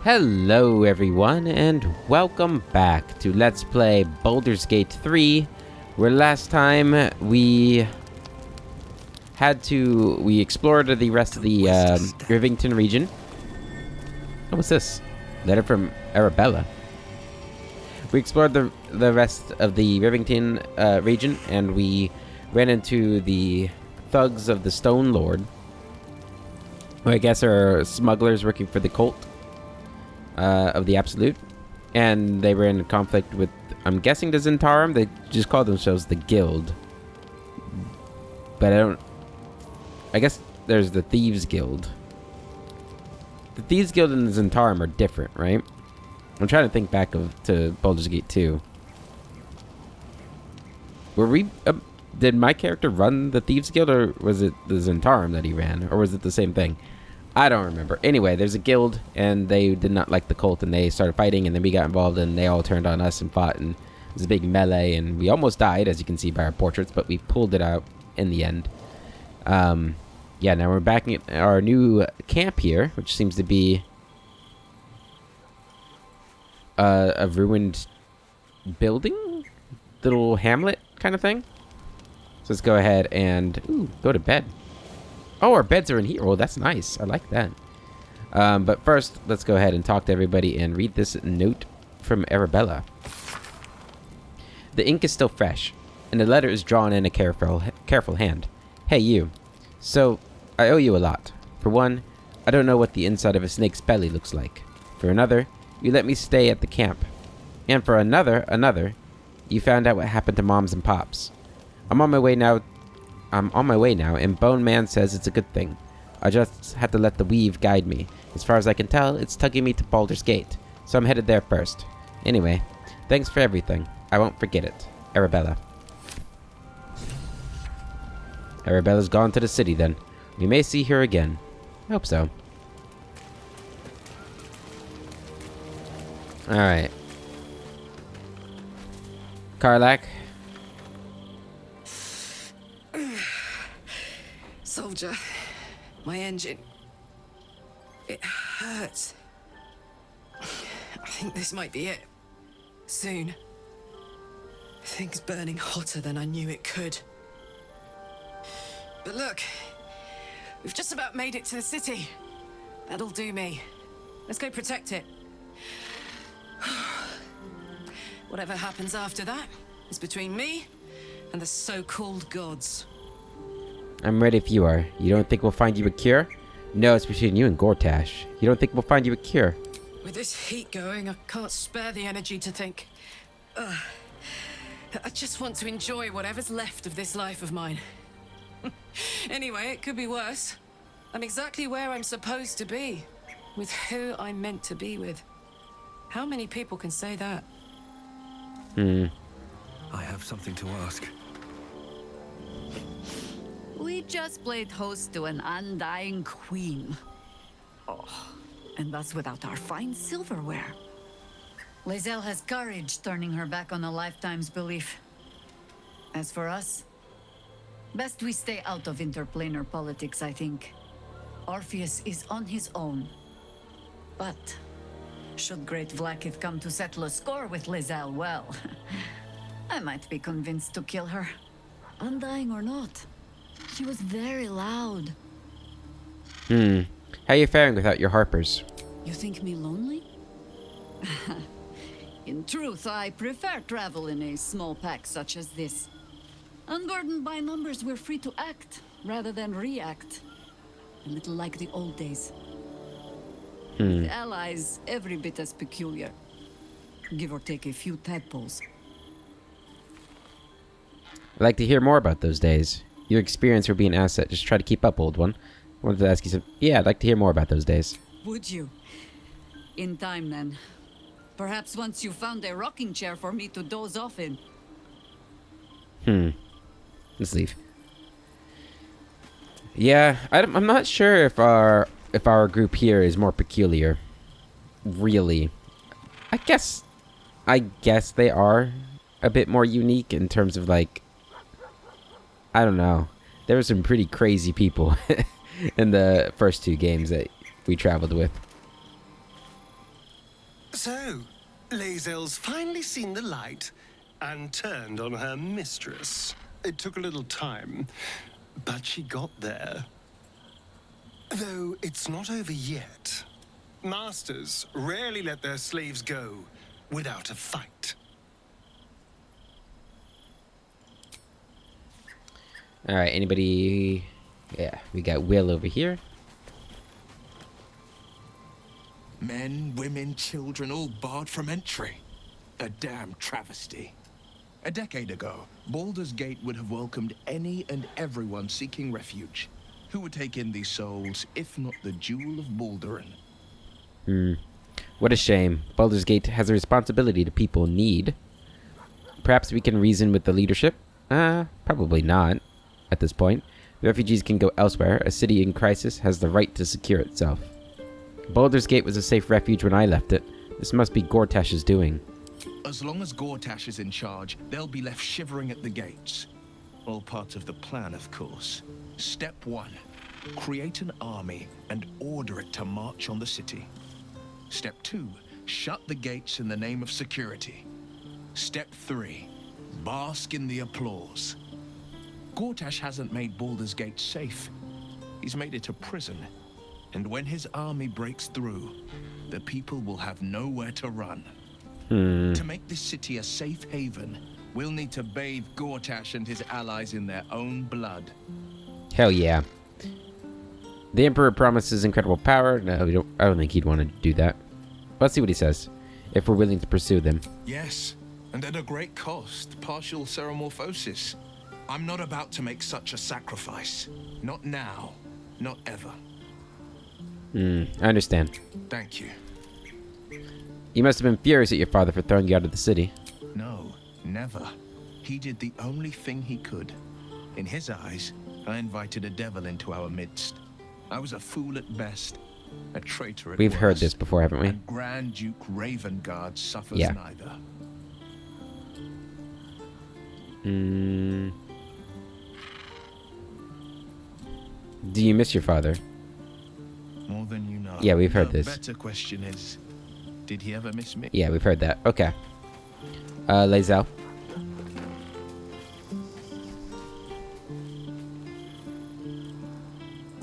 Hello everyone, and welcome back to Let's Play Baldur's Gate 3, where last time we explored the rest of the Rivington region. Oh, what's this? Letter from Arabella. We explored the rest of the Rivington region, and we ran into the thugs of the Stone Lord, who I guess are smugglers working for the cult of the Absolute, and they were in conflict with, I'm guessing, the Zentarum. They just call themselves the Guild, but I guess there's the Thieves Guild. The Thieves Guild and the Zentarum are different, right? I'm trying to think back to Baldur's Gate 2. Did my character run the Thieves Guild, or was it the Zentarum that he ran, or was it the same thing? I don't remember. Anyway, there's a guild, and they did not like the cult, and they started fighting, and then we got involved, and they all turned on us and fought, and it was a big melee, and we almost died, as you can see by our portraits, but we pulled it out in the end. Yeah, now we're back at our new camp here, which seems to be a ruined building? Little hamlet kind of thing? So let's go ahead and go to bed. Oh, our beds are in here. Oh, that's nice. I like that. But first, let's go ahead and talk to everybody and read this note from Arabella. The ink is still fresh, and the letter is drawn in a careful hand. Hey, you. So, I owe you a lot. For one, I don't know what the inside of a snake's belly looks like. For another, you let me stay at the camp. And for another, you found out what happened to Moms and Pops. I'm on my way now, and Bone Man says it's a good thing. I just had to let the weave guide me. As far as I can tell, it's tugging me to Baldur's Gate, so I'm headed there first. Anyway, thanks for everything. I won't forget it. Arabella. Arabella's gone to the city then. We may see her again. I hope so. Alright. Karlach. Soldier, my engine. It hurts. I think this might be it. Soon. Things burning hotter than I knew it could. But look, we've just about made it to the city. That'll do me. Let's go protect it. Whatever happens after that is between me and the so-called gods. I'm ready if you are. You don't think we'll find you a cure? No, it's between you and Gortash. You don't think we'll find you a cure? With this heat going, I can't spare the energy to think. I just want to enjoy whatever's left of this life of mine. Anyway, it could be worse. I'm exactly where I'm supposed to be, with who I'm meant to be with. How many people can say that? I have something to ask. We just played host to an undying queen. Oh, and that's without our fine silverware. Lae'zel has courage, turning her back on a lifetime's belief. As for us, best we stay out of interplanar politics, I think. Orpheus is on his own. But should Great Vlaakith come to settle a score with Lae'zel, well, I might be convinced to kill her. Undying or not. She was very loud. How are you faring without your harpers? You think me lonely? In truth, I prefer travel in a small pack such as this. Unburdened by numbers, we're free to act, rather than react. A little like the old days. With allies, every bit as peculiar. Give or take a few tadpoles. I'd like to hear more about those days. Your experience will be an asset. Just try to keep up, old one. I wanted to ask you some... Yeah, I'd like to hear more about those days. Would you? In time, then. Perhaps once you found a rocking chair for me to doze off in. Let's leave. Yeah, I'm not sure if our group here is more peculiar. Really. I guess they are a bit more unique in terms of, like... I don't know. There were some pretty crazy people in the first two games that we traveled with. So, Lae'zel's finally seen the light and turned on her mistress. It took a little time, but she got there. Though it's not over yet. Masters rarely let their slaves go without a fight. All right, anybody? Yeah, we got Will over here. Men, women, children, all barred from entry. A damn travesty. A decade ago, Baldur's Gate would have welcomed any and everyone seeking refuge. Who would take in these souls, if not the Jewel of Baldurin? What a shame. Baldur's Gate has a responsibility to people in need. Perhaps we can reason with the leadership? Probably not. At this point, the refugees can go elsewhere. A city in crisis has the right to secure itself. Baldur's Gate was a safe refuge when I left it. This must be Gortash's doing. As long as Gortash is in charge, they'll be left shivering at the gates. All part of the plan, of course. Step 1. Create an army and order it to march on the city. Step 2. Shut the gates in the name of security. Step 3. Bask in the applause. Gortash hasn't made Baldur's Gate safe. He's made it a prison. And when his army breaks through, the people will have nowhere to run. To make this city a safe haven, we'll need to bathe Gortash and his allies in their own blood. Hell yeah. The Emperor promises incredible power. No, I don't think he'd want to do that. Let's see what he says. If we're willing to pursue them. Yes, and at a great cost, partial ceremorphosis. I'm not about to make such a sacrifice. Not now, not ever. I understand. Thank you. You must have been furious at your father for throwing you out of the city. No, never. He did the only thing he could. In his eyes, I invited a devil into our midst. I was a fool at best, a traitor at We've worst. heard this before, haven't we? And Grand Duke Ravengard suffers Yeah. neither. Do you miss your father? More than you know. Yeah, we've heard The this. better question is, did he ever miss me? Yeah, we've heard that. Okay. Lae'zel.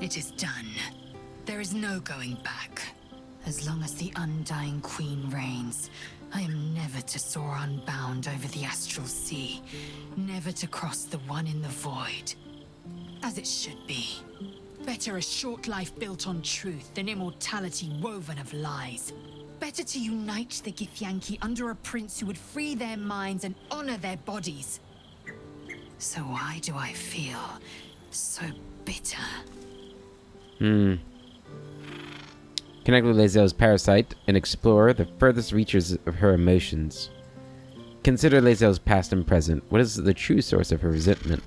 It is done. There is no going back. As long as the Undying Queen reigns, I am never to soar unbound over the astral sea, never to cross the one in the void. As it should be. Better a short life built on truth than immortality woven of lies. Better to unite the Githyanki under a prince who would free their minds and honor their bodies. So why do I feel so bitter? Connect with Lae'zel's parasite and explore the furthest reaches of her emotions. Consider Lae'zel's past and present. What is the true source of her resentment?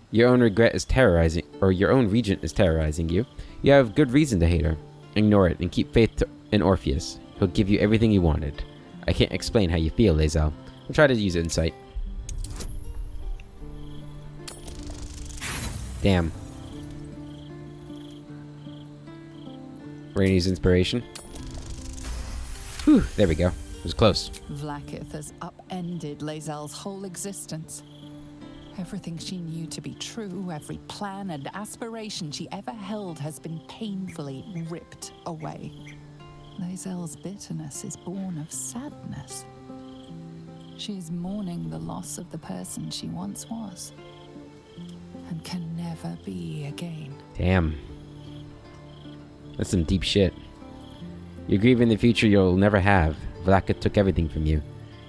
Your own regret is terrorizing, or your own regent is terrorizing you. You have good reason to hate her. Ignore it and keep faith in Orpheus. He'll give you everything you wanted. I can't explain how you feel, Lae'zel. I'll try to use insight. Damn. Rainy's inspiration. Whew, there we go. It was close. Vlaakith has upended Lae'zel's whole existence. Everything she knew to be true, every plan and aspiration she ever held has been painfully ripped away. Lae'zel's bitterness is born of sadness. She is mourning the loss of the person she once was, and can never be again. Damn. That's some deep shit. You're grieving the future you'll never have. Vlaakith took everything from you.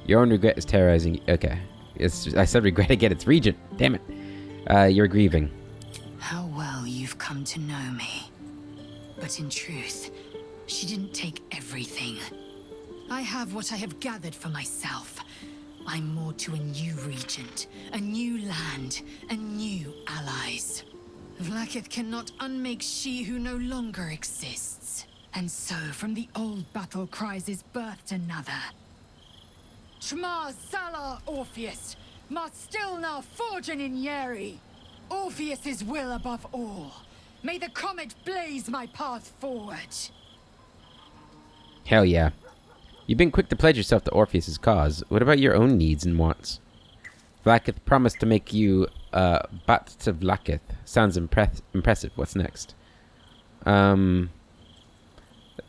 Your own regret is terrorizing you. Okay. I said regret again. It's Regent. Damn it. You're grieving. How well you've come to know me. But in truth, she didn't take everything. I have what I have gathered for myself. I'm more to a new regent, a new land, and new allies. Vlaakith cannot unmake she who no longer exists. And so, from the old battle cries is birthed another. Shma Salar Orpheus, Ma Stilna Forgin in Yeri. Orpheus's will above all. May the comet blaze my path forward. Hell yeah. You've been quick to pledge yourself to Orpheus's cause. What about your own needs and wants? Vlakith promised to make you Bat to Vlakith. Sounds impressive. What's next? Yeah,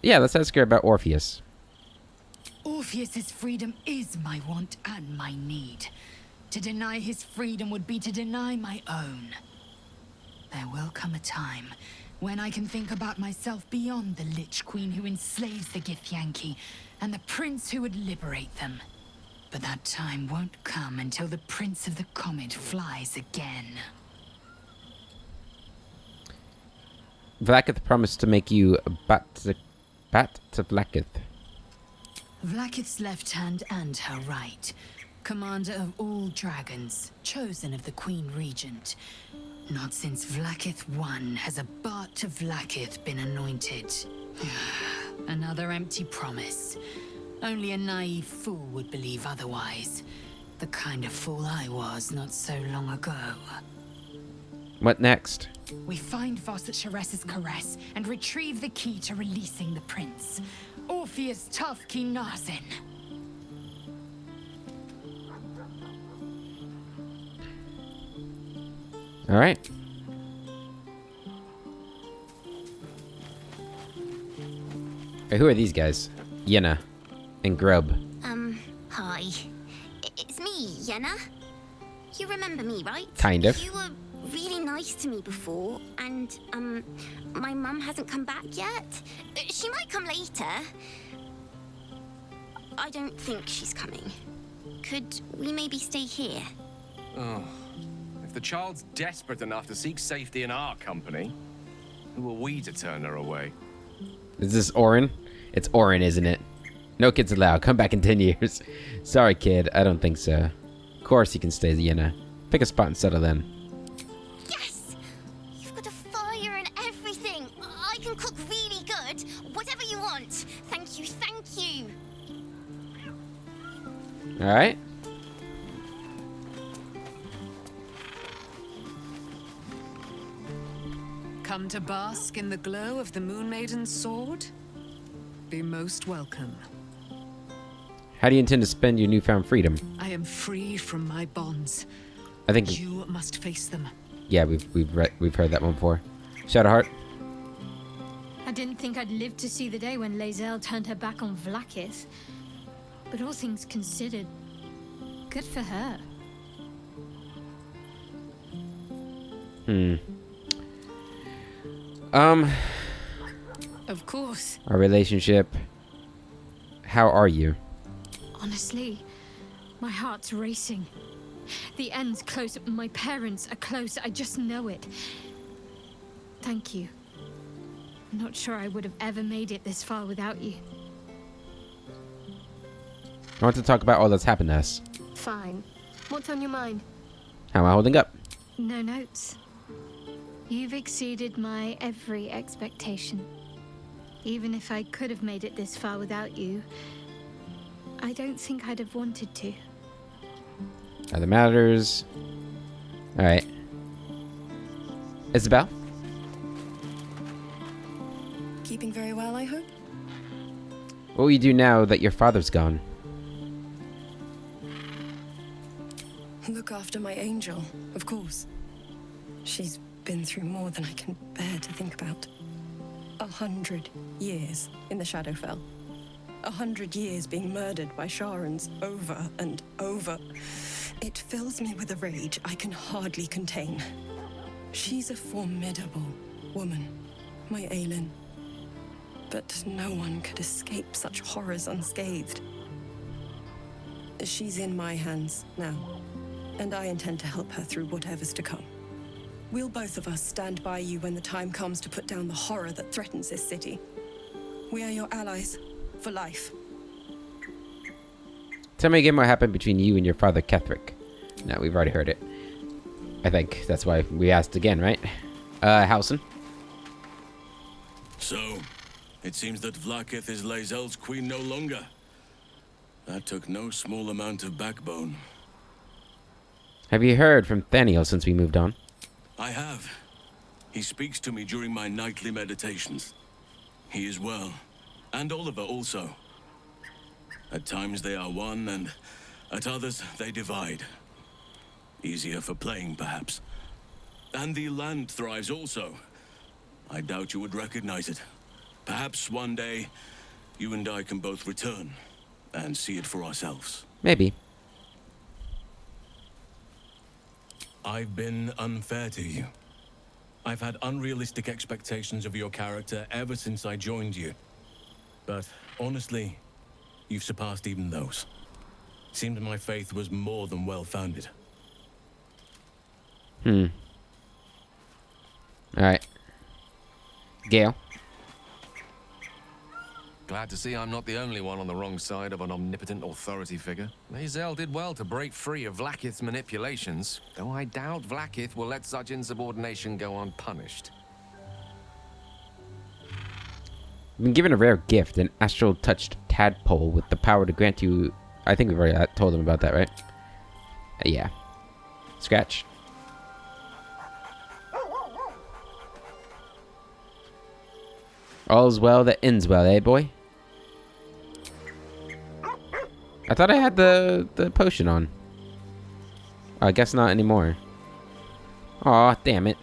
let's ask her about Orpheus. Orpheus's freedom is my want and my need. To deny his freedom would be to deny my own. There will come a time when I can think about myself beyond the Lich Queen who enslaves the Githyanki and the prince who would liberate them. But that time won't come until the Prince of the Comet flies again. Vlakith promised to make you Bat to Vlakith. Vlakith's left hand and her right. Commander of all dragons, chosen of the Queen Regent. Not since Vlakith I has a Bart to Vlakith been anointed. Another empty promise. Only a naive fool would believe otherwise. The kind of fool I was not so long ago. What next? We find Voss at Shares's caress and retrieve the key to releasing the prince. Orpheus Tafki Narsin. Alright. Hey, who are these guys? Yenna and Grub. Hi. It's me, Yenna. You remember me, right? Kind of. You were really nice to me before, and, my mum hasn't come back yet. She might come later. I don't think she's coming. Could we maybe stay here? Oh. If the child's desperate enough to seek safety in our company, who are we to turn her away? Is this Orin? It's Orin, isn't it? No kids allowed. Come back in 10 years. Sorry, kid. I don't think so. Of course you can stay, Yenna. Pick a spot and settle in. Yes! You've got a fire and everything. I can cook really good. Whatever you want. Thank you, thank you. Alright. Come to bask in the glow of the Moon Maiden's sword? Be most welcome. How do you intend to spend your newfound freedom? I am free from my bonds. I think... You must face them. Yeah, we've heard that one before. Shadowheart? I didn't think I'd live to see the day when Lae'zel turned her back on Vlakith. But all things considered, good for her. Of course. Our relationship. How are you? Honestly, my heart's racing. The end's close. My parents are close. I just know it. Thank you. I'm not sure I would have ever made it this far without you. I want to talk about all that's happened to us. Fine. What's on your mind? How am I holding up? No notes. You've exceeded my every expectation. Even if I could have made it this far without you, I don't think I'd have wanted to. Other matters. Alright. Isabel? Keeping very well, I hope? What will you do now that your father's gone? Look after my angel, of course. She's been through more than I can bear to think about. 100 years in the Shadowfell. 100 years being murdered by Sharans over and over. It fills me with a rage I can hardly contain. She's a formidable woman, my Aelin. But no one could escape such horrors unscathed. She's in my hands now, and I intend to help her through whatever's to come. We'll both of us stand by you when the time comes to put down the horror that threatens this city. We are your allies for life. Tell me again what happened between you and your father, Ketheric. No, we've already heard it. I think that's why we asked again, right? Halsin? So, it seems that Vlakith is Lae'zel's queen no longer. That took no small amount of backbone. Have you heard from Thaniel since we moved on? I have. He speaks to me during my nightly meditations. He is well. And Oliver also. At times they are one, and at others they divide. Easier for playing, perhaps. And the land thrives also. I doubt you would recognize it. Perhaps one day, you and I can both return and see it for ourselves. Maybe. I've been unfair to you. I've had unrealistic expectations of your character ever since I joined you. But honestly, you've surpassed even those. Seemed my faith was more than well-founded. Alright. Gale. Glad to see I'm not the only one on the wrong side of an omnipotent authority figure. Lae'zel did well to break free of Vlaakith's manipulations, though I doubt Vlaakith will let such insubordination go unpunished. Been given a rare gift, an astral-touched tadpole with the power to grant you... I think we've already told him about that, right? Yeah. Scratch. All's well that ends well, eh, boy? I thought I had the potion on. Oh, I guess not anymore. Aw, damn it.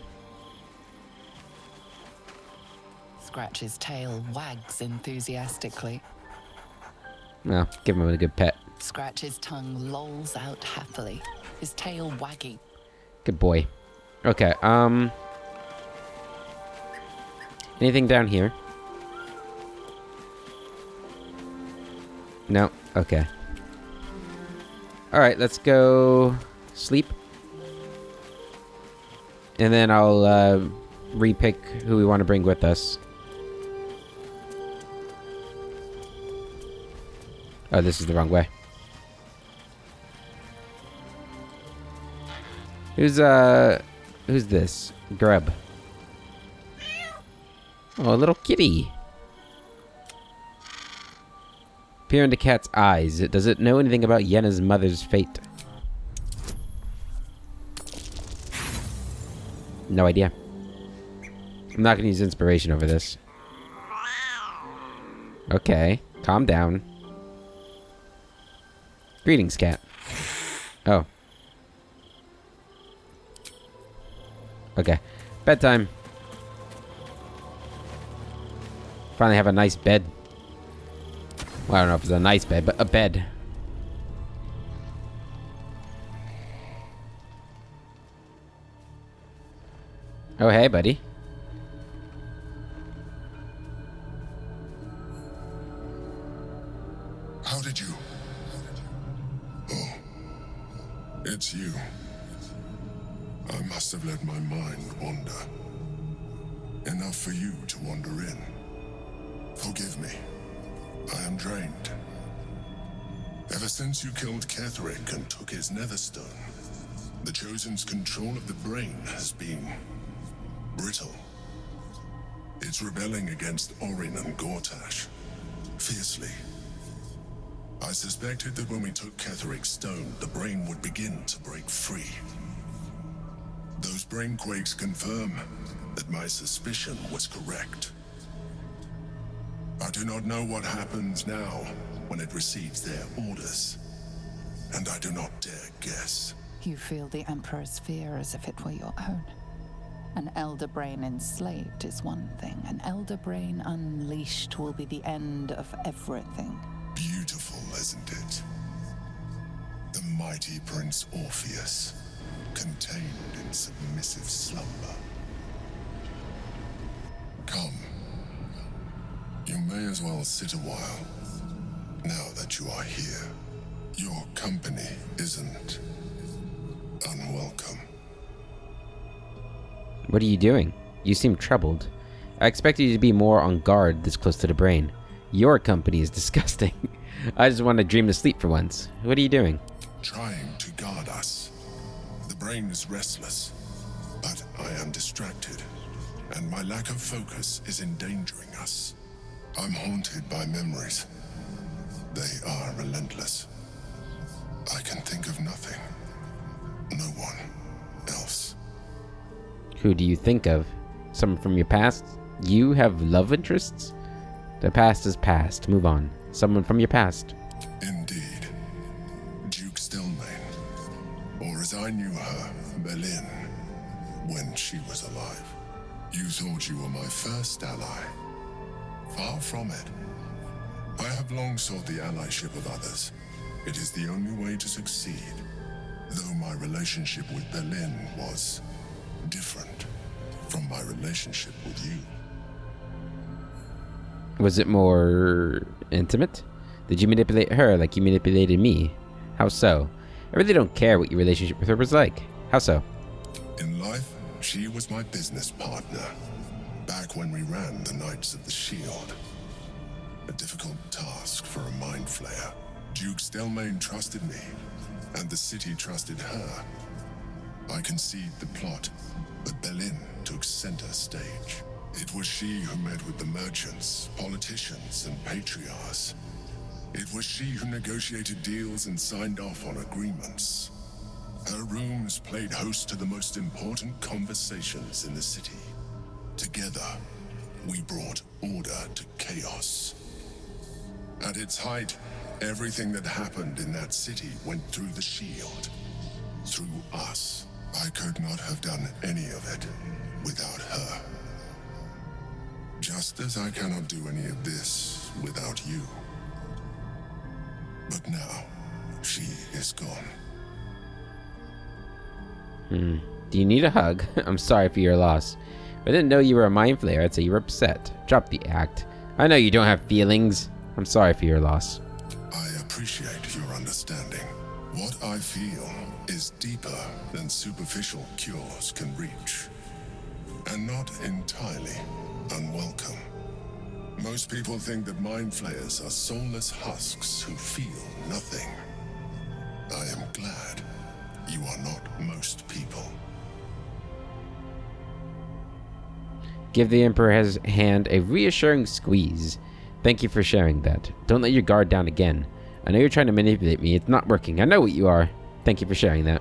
Scratch's tail wags enthusiastically. Well, give him a good pet. Scratch's tongue lolls out happily, his tail wagging. Good boy. Okay, anything down here? No? Okay. Alright, let's go sleep. And then I'll re-pick who we want to bring with us. Oh, this is the wrong way. Who's this? Grub. Oh, a little kitty. Peer into cat's eyes. Does it know anything about Yenna's mother's fate? No idea. I'm not gonna use inspiration over this. Okay, calm down. Greetings, cat. Oh. Okay. Bedtime. Finally have a nice bed. Well, I don't know if it's a nice bed, but a bed. Oh, hey, buddy. How did you? Oh, it's you. I must have let my mind wander. Enough for you to wander in. Forgive me. I am drained. Ever since you killed Ketheric and took his netherstone, the Chosen's control of the brain has been brittle. It's rebelling against Orin and Gortash, fiercely. I suspected that when we took Ketheric's stone, the brain would begin to break free. Those brain quakes confirm that my suspicion was correct. I do not know what happens now when it receives their orders, and I do not dare guess. You feel the Emperor's fear as if it were your own. An elder brain enslaved is one thing. An elder brain unleashed will be the end of everything. Beautiful, isn't it? The mighty Prince Orpheus, contained in submissive slumber. Come. You may as well sit a while, now that you are here. Your company isn't unwelcome. What are you doing? You seem troubled. I expected you to be more on guard this close to the brain. Your company is disgusting. I just want to dream to sleep for once. What are you doing? Trying to guard us. The brain is restless, but I am distracted, and my lack of focus is endangering us. I'm haunted by memories. They are relentless. I can think of nothing. No one else. Who do you think of? Someone from your past? You have love interests? The past is past. Move on. Someone from your past. Indeed. Duke Stelmane, or as I knew her, Berlin, when she was alive. You thought you were my first ally. Far from it. I have long sought the allyship of others. It is the only way to succeed. Though my relationship with Berlin was different from my relationship with you. Was it more intimate? Did you manipulate her like you manipulated me? How so? I really don't care what your relationship with her was like. How so? In life, she was my business partner. Back when we ran the Knights of the Shield. A difficult task for a mind flayer. Duke Stelmane trusted me, and the city trusted her. I conceived the plot, but Berlin took center stage. It was she who met with the merchants, politicians, and patriarchs. It was she who negotiated deals and signed off on agreements. Her rooms played host to the most important conversations in the city. Together, we brought order to chaos. At its height, everything that happened in that city went through the shield. Through us. I could not have done any of it without her. Just as I cannot do any of this without you. But now, she is gone. Do you need a hug? I'm sorry for your loss. If I didn't know you were a mind flayer, I'd say you were upset. Drop the act. I know you don't have feelings. I'm sorry for your loss. I appreciate your understanding. What I feel is deeper than superficial cures can reach. And not entirely unwelcome. Most people think that mind flayers are soulless husks who feel nothing. I am glad you are not most people. Give the Emperor's hand a reassuring squeeze. Thank you for sharing that. Don't let your guard down again. I know you're trying to manipulate me. It's not working. I know what you are. Thank you for sharing that.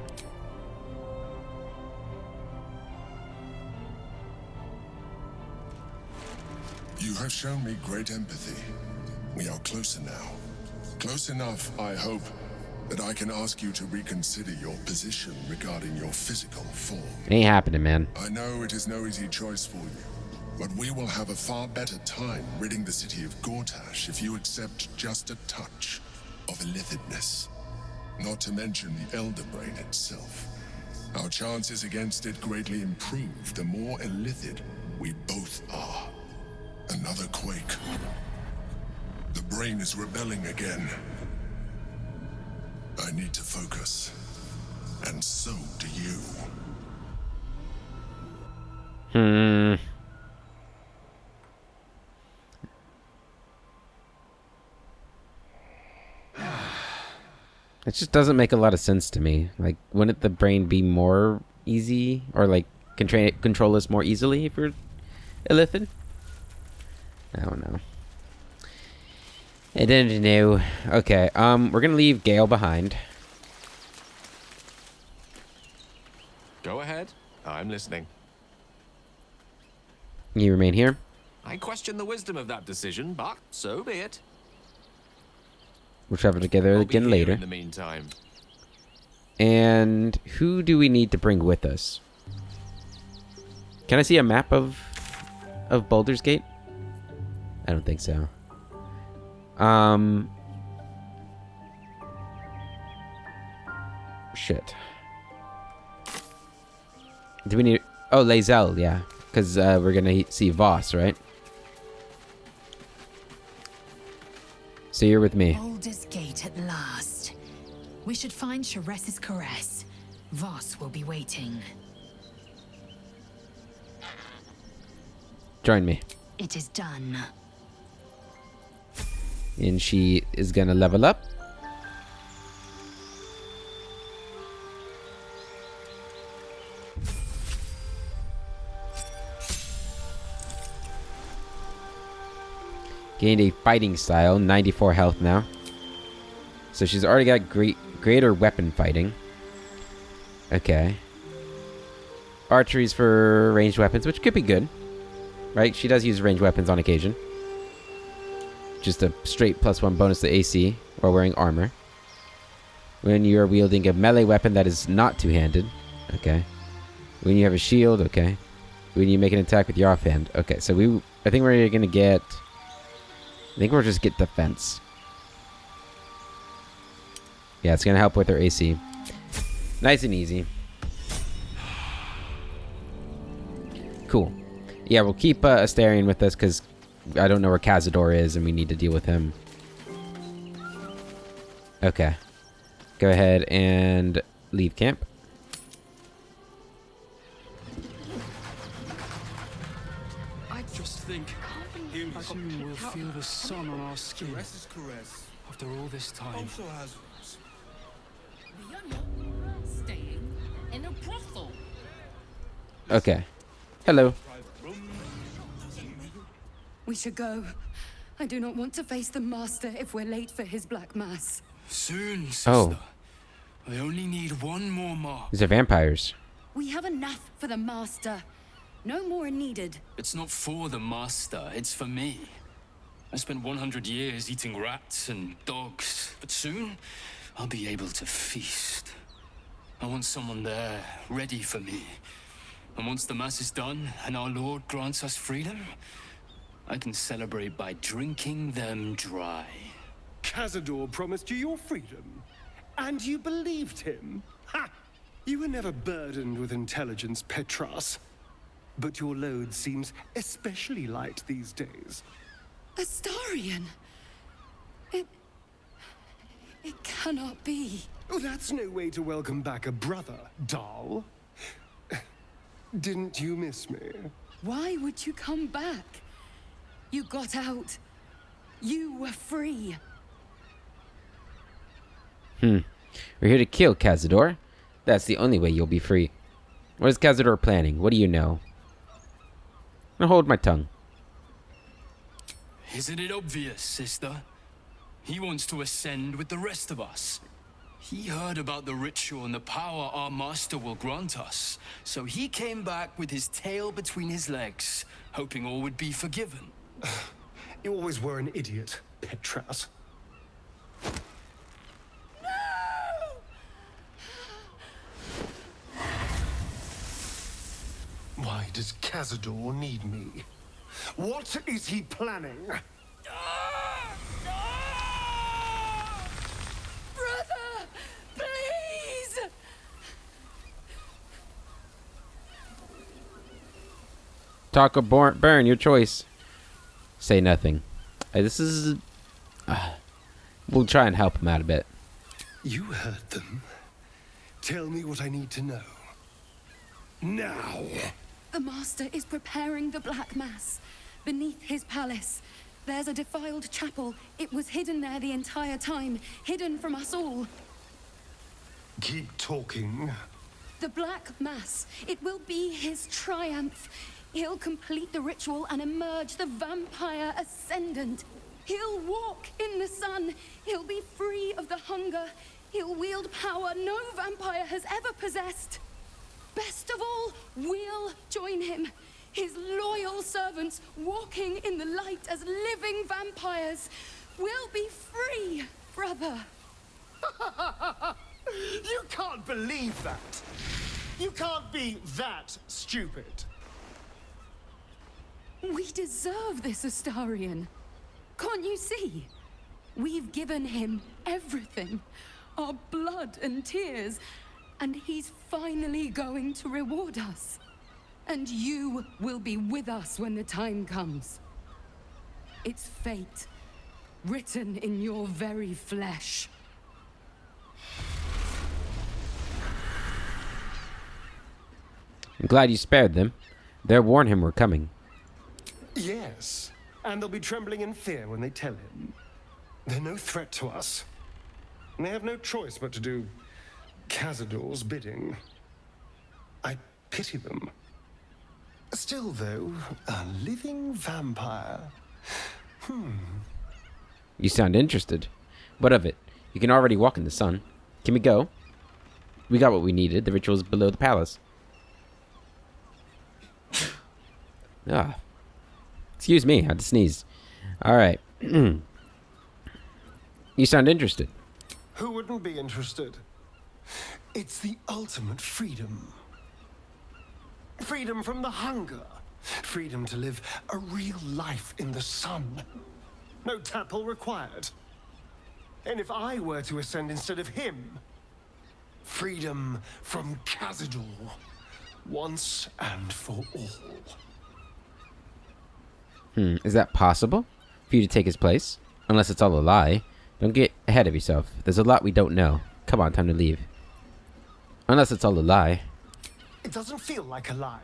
You have shown me great empathy. We are closer now. Close enough, I hope, that I can ask you to reconsider your position regarding your physical form. Ain't happening, man. I know it is no easy choice for you, but we will have a far better time ridding the city of Gortash if you accept just a touch of illithidness. Not to mention the Elder Brain itself. Our chances against it greatly improve the more illithid we both are. Another quake. The brain is rebelling again. I need to focus. And so do you. It just doesn't make a lot of sense to me. Like, wouldn't the brain be more easy? Or, like, control us more easily if you're illithid? I don't know. I don't know. Okay, we're gonna leave Gale behind. Go ahead. I'm listening. You remain here. I question the wisdom of that decision, but so be it. We'll travel together again later. In the meantime. And who do we need to bring with us? Can I see a map of Baldur's Gate? I don't think so. Shit. Do we need... Oh, Lae'zel, yeah. Because we're going to see Voss, right? So you're with me. Baldur's Gate at last. We should find Sharess's caress. Voss will be waiting. Join me. It is done. And she is going to level up. Gained a fighting style, 94 health now. So she's already got greater weapon fighting. Okay. Archery's for ranged weapons, which could be good. Right? She does use ranged weapons on occasion. just a straight +1 bonus to AC while wearing armor. When you are wielding a melee weapon that is not two-handed. Okay. When you have a shield. Okay. When you make an attack with your offhand. Okay, so I think we're gonna get... I think we'll just get defense. Yeah, it's gonna help with our AC. Nice and easy. Cool. Yeah, we'll keep Astarion with us because I don't know where Cazador is and we need to deal with him. Okay. Go ahead and leave camp. I just think I soon will feel the sun on our skin. Caress is caress. After all this time. Also has. Staying in a brothel. Okay. Hello. We should go. I do not want to face the Master if we're late for his Black Mass. Soon, sister. Oh. I only need one more mark. These are vampires. We have enough for the Master. No more are needed. It's not for the Master, it's for me. I spent 100 years eating rats and dogs, but soon I'll be able to feast. I want someone there, ready for me. And once the Mass is done and our Lord grants us freedom, I can celebrate by drinking them dry. Cazador promised you your freedom, and you believed him? Ha! You were never burdened with intelligence, Petras. But your load seems especially light these days. Astarion! It cannot be. Oh, that's no way to welcome back a brother, doll. Didn't you miss me? Why would you come back? You got out. You were free. We're here to kill Cazador. That's the only way you'll be free. What is Cazador planning? What do you know? I'll hold my tongue. Isn't it obvious, sister? He wants to ascend with the rest of us. He heard about the ritual and the power our master will grant us. So he came back with his tail between his legs, hoping all would be forgiven. You always were an idiot, Petras. Why does Cazador need me? What is he planning? Brother! Please! Talk or burn, your choice. Say nothing. This is... we'll try and help him out a bit. You heard them. Tell me what I need to know. Now! The Master is preparing the Black Mass. Beneath his palace, there's a defiled chapel. It was hidden there the entire time, hidden from us all. Keep talking. The Black Mass, it will be his triumph. He'll complete the ritual and emerge the vampire ascendant. He'll walk in the sun. He'll be free of the hunger. He'll wield power no vampire has ever possessed. Best of all, we'll join him. His loyal servants walking in the light as living vampires. We'll be free, brother. You can't believe that. You can't be that stupid. We deserve this, Astarion. Can't you see? We've given him everything. Our blood and tears. And he's finally going to reward us. And you will be with us when the time comes. It's fate, written in your very flesh. I'm glad you spared them. They'll warn him we're coming. Yes, and they'll be trembling in fear when they tell him. They're no threat to us. And they have no choice but to do Cazador's bidding. I pity them. Still, though, a living vampire. You sound interested. What of it? You can already walk in the sun. Can we go? We got what we needed. The ritual's below the palace. Excuse me, I had to sneeze. Alright. You sound interested. Who wouldn't be interested? It's the ultimate freedom. Freedom from the hunger. Freedom to live a real life in the sun. No tapple required. And if I were to ascend instead of him, freedom from Khazad-dûr, once and for all. Is that possible? For you to take his place? Unless it's all a lie. Don't get ahead of yourself. There's a lot we don't know. Come on, time to leave. Unless it's all a lie. It doesn't feel like a lie.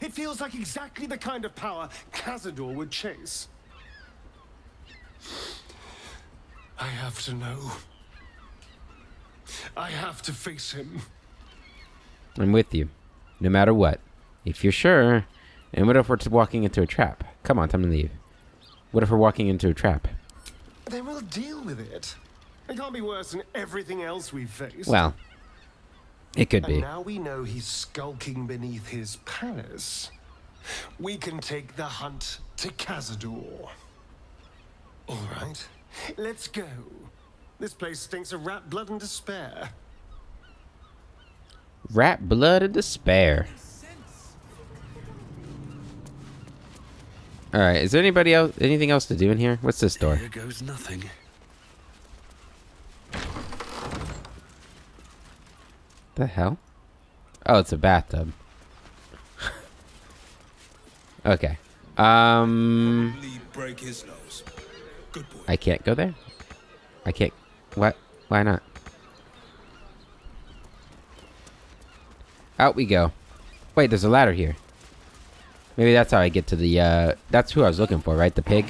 It feels like exactly the kind of power Khazad-dûr would chase. I have to know. I have to face him. I'm with you. No matter what. If you're sure. And what if we're walking into a trap? Come on, time to leave. What if we're walking into a trap? Then we'll deal with it. It can't be worse than everything else we've faced. Well, it could and be. now we know he's skulking beneath his palace. We can take the hunt to Khazad-dûr. All right, let's go. This place stinks of rat blood and despair. Rat blood and despair. All right, is there anybody else? Anything else to do in here? What's this door? Here goes nothing. The hell? Oh, it's a bathtub. Okay. Break his nose. Good boy. I can't go there? I can't. What? Why not? Out we go. Wait, there's a ladder here. Maybe that's how I get to the, that's who I was looking for, right? The pig?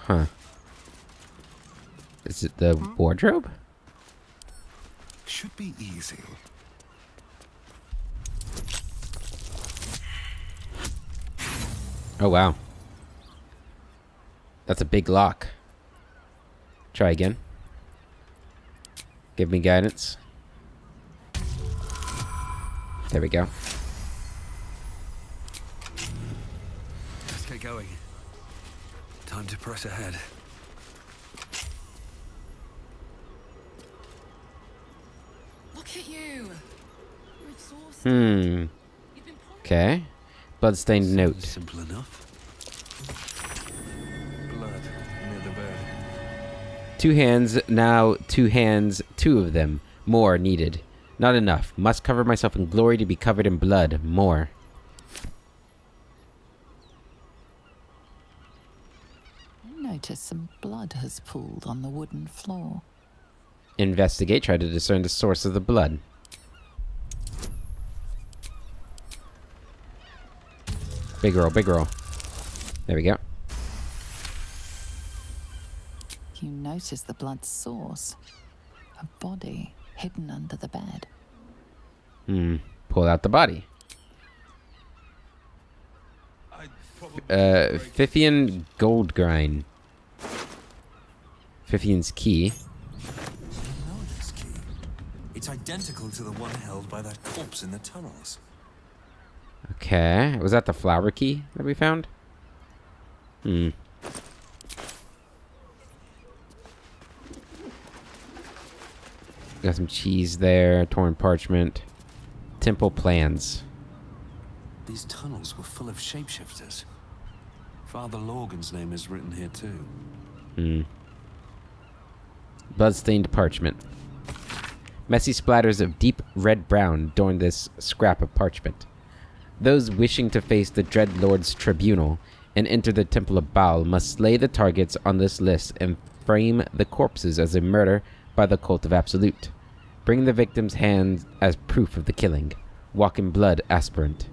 Huh. Is it the wardrobe? Should be easy. Oh, wow. That's a big lock. Try again. Give me guidance. There we go. Let's get going. Time to press ahead. Look at you. You're exhausted. Okay. Bloodstained note. Simple enough. Blood near the bed. 2 hands, now 2 hands, 2 of them. More needed. Not enough. Must cover myself in glory to be covered in blood. More. Notice some blood has pooled on the wooden floor. Investigate. Try to discern the source of the blood. Big roll, big roll. There we go. You notice the blood's source. A body hidden under the bed. Pull out the body. Fithian gold grind. Fithian's key. You know this key. It's identical to the one held by that corpse in the tunnels. Okay. Was that the flower key that we found? Got some cheese there. Torn parchment. Temple plans. These tunnels were full of shapeshifters. Father Lorgan's name is written here too. Bloodstained parchment. Messy splatters of deep red-brown adorn this scrap of parchment. Those wishing to face the Dread Lord's tribunal and enter the Temple of Bhaal must slay the targets on this list and frame the corpses as a murder by the Cult of Absolute. Bring the victim's hands as proof of the killing. Walk in blood aspirant.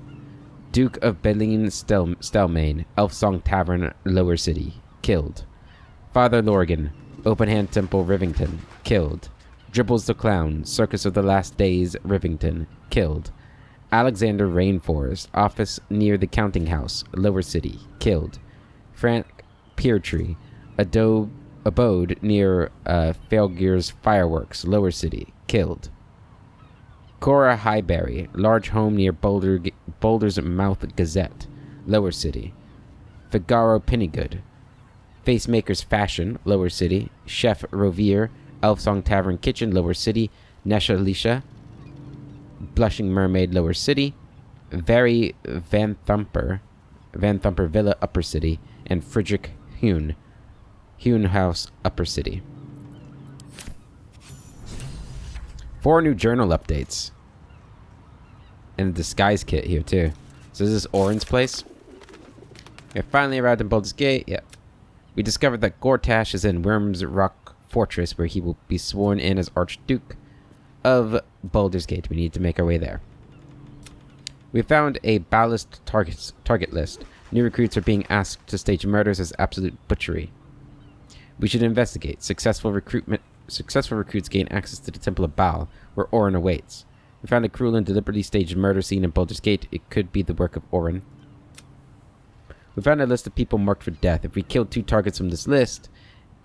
Duke of Belene Stelmane, Elfsong Tavern, Lower City. Killed. Father Lorgan, Open Hand Temple, Rivington. Killed. Dribbles the Clown, Circus of the Last Days, Rivington. Killed. Alexander Rainforest, office near the Counting House, Lower City. Killed. Frank Peartree, abode near Failgear's Fireworks, Lower City. Killed. Cora Highbury, large home near Boulder's Mouth Gazette, Lower City. Figaro Pennygood, Facemaker's Fashion, Lower City. Chef Rovier, Elfsong Tavern Kitchen, Lower City. Nesha Lisha, Blushing Mermaid, Lower City. Very Van Thumper Villa, Upper City. And Friedrich Hune House, Upper City. 4 new journal updates. And a disguise kit here, too. So is this Orin's place? We have finally arrived in Baldur's Gate. Yep. We discovered that Gortash is in Worm's Rock Fortress, where he will be sworn in as Archduke of Baldur's Gate. We need to make our way there. We found a ballast target list. New recruits are being asked to stage murders as absolute butchery. We should investigate. Successful recruits gain access to the Temple of Bhaal, where Orin awaits. We found a cruel and deliberately staged murder scene in Baldur's Gate. It could be the work of Orin. We found a list of people marked for death. If we kill 2 targets from this list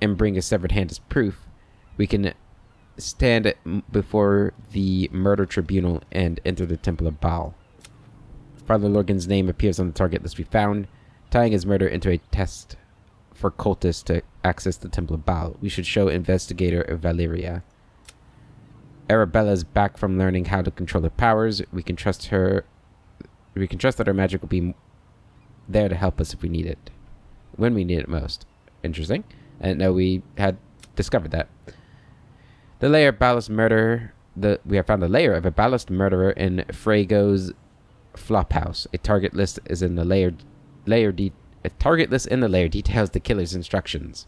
and bring a severed hand as proof, we can stand before the murder tribunal and enter the Temple of Bhaal. Father Lorgan's name appears on the target list we found, tying his murder into a test for cultists to access the Temple of Bhaal. We should show investigator Valeria. Arabella's back from learning how to control her powers. We can trust that her magic will be there to help us if we need it. When we need it most. Interesting. I didn't know we had discovered that. The layer of ballast murder. We have found a layer of a ballast murderer in Frago's Flophouse. A target list in the layer details the killer's instructions.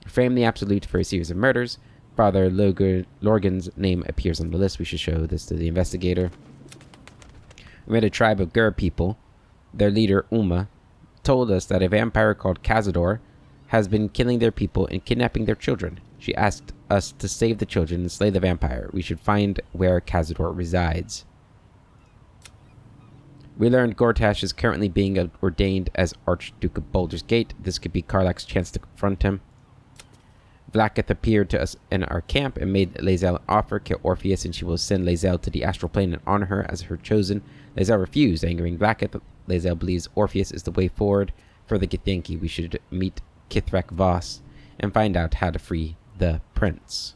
Frame the Absolute for a series of murders. Father Lorgan's name appears on the list. We should show this to the investigator. We met a tribe of Gur people. Their leader, Uma, told us that a vampire called Cazador has been killing their people and kidnapping their children. She asked us to save the children and slay the vampire. We should find where Cazador resides. We learned Gortash is currently being ordained as Archduke of Baldur's Gate. This could be Karlach's chance to confront him. Vlaakith appeared to us in our camp and made Lae'zel an offer. Kill Orpheus and she will send Lae'zel to the astral plane and honor her as her chosen. Lae'zel refused, angering Vlaakith. Lae'zel believes Orpheus is the way forward for the Githyanki. We should meet Kithrak Voss and find out how to free the prince.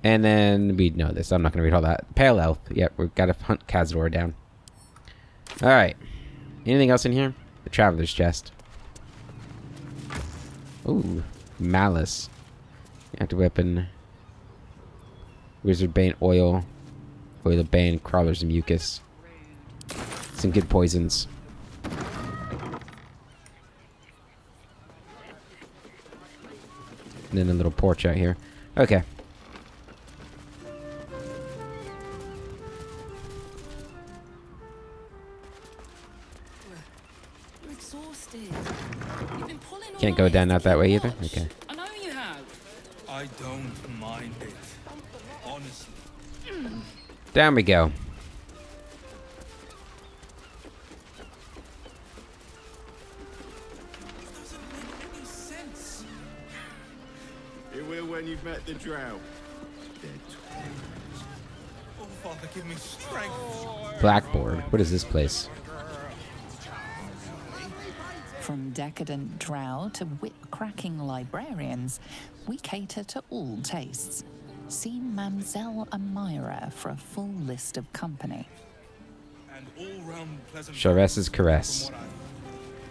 And then we know this. I'm not going to read all that. Pale Elf. Yep, we've got to hunt Cazador down. Alright. Anything else in here? The Traveler's Chest. Ooh. Malice. Active weapon. Wizard Bane oil. Oil of Bane. Crawlers and mucus. Some good poisons. And then a little porch out here. Okay. We're exhausted. You've been pulling all Can't go down out that way either? Okay. I know you have. I don't mind it. Honestly. Down we go. It will when you've met the drow. Oh, Father, give me strength. Blackboard. What is this place? From decadent drow to whip-cracking librarians, we cater to all tastes. See Mamselle Amira for a full list of company. And all-round pleasant. Shares's Caress.